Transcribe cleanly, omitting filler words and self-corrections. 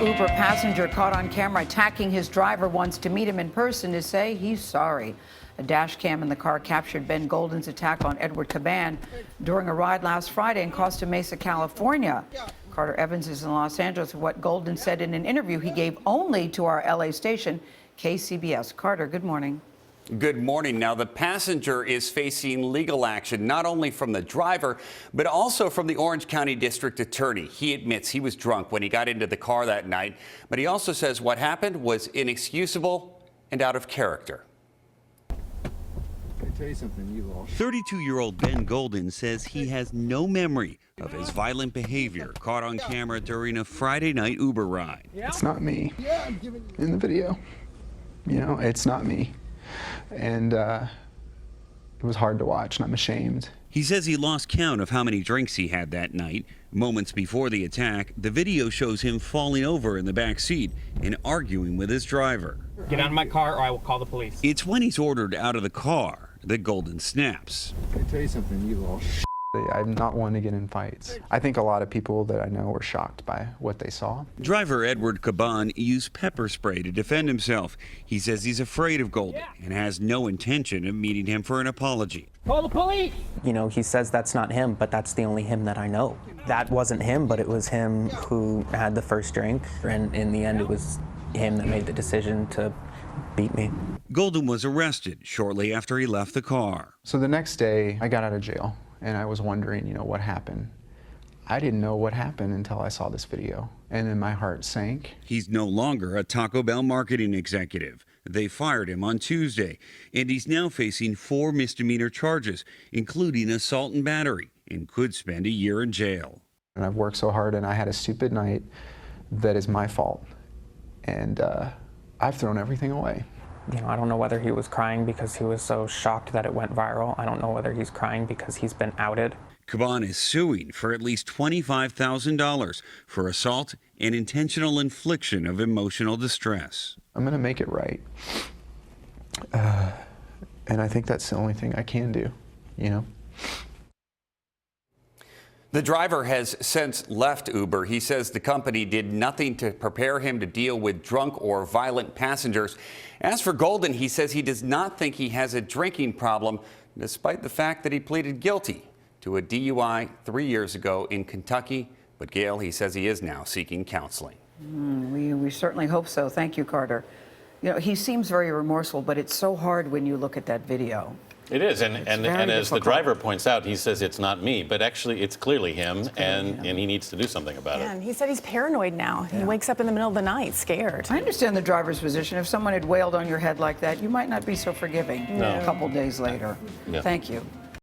Uber passenger caught on camera attacking his driver wants to meet him in person to say he's sorry. A dash cam in the car captured Ben Golden's attack on Edward Caban during a ride last Friday in Costa Mesa, California. Carter Evans is in Los Angeles. What Golden said in an interview he gave only to our LA station, KCBS. Carter, good morning. Good morning. Now, the passenger is facing legal action, not only from the driver, but also from the Orange County District Attorney. He admits he was drunk when he got into the car that night, but he also says what happened was inexcusable and out of character. I tell you something, you all. 32-year-old Ben Golden says he has no memory of his violent behavior caught on camera during a Friday night Uber ride. It's not me in the video. You know, it's not me. And it was hard to watch, and I'm ashamed. He says he lost count of how many drinks he had that night. Moments before the attack, the video shows him falling over in the back seat and arguing with his driver. Get out of my car or I will call the police. It's when he's ordered out of the car that Golden snaps. I tell you something, you all. I'm not one to get in fights. I think a lot of people that I know were shocked by what they saw. Driver Edward Caban used pepper spray to defend himself. He says he's afraid of Golden and has no intention of meeting him for an apology. Call the police! You know, he says that's not him, but that's the only him that I know. That wasn't him, but it was him who had the first drink, and in the end it was him that made the decision to beat me. Golden was arrested shortly after he left the car. So the next day, I got out of jail, and I was wondering, you know, what happened. I didn't know what happened until I saw this video, and then my heart sank. He's no longer a Taco Bell marketing executive. They fired him on Tuesday, and he's now facing 4 misdemeanor charges, including assault and battery, and could spend a year in jail. And I've worked so hard, and I had a stupid night that is my fault. And I've thrown everything away. You know, I don't know whether he was crying because he was so shocked that it went viral. I don't know whether he's crying because he's been outed. Caban is suing for at least $25,000 for assault and intentional infliction of emotional distress. I'm going to make it right. And I think that's the only thing I can do, you know? The driver has since left Uber. He says the company did nothing to prepare him to deal with drunk or violent passengers. As for Golden, he says he does not think he has a drinking problem, despite the fact that he pleaded guilty to a DUI 3 years ago in Kentucky. But Gail, he says he is now seeking counseling. We certainly hope so. Thank you, Carter. You know, he seems very remorseful, but it's so hard when you look at that video. It is, and as difficult. the driver points out, he says it's not me, but actually it's clearly him, and he needs to do something about it. And he said he's paranoid now. He wakes up in the middle of the night scared. I understand the driver's position. If someone had wailed on your head like that, you might not be so forgiving a couple days later. Yeah. Thank you.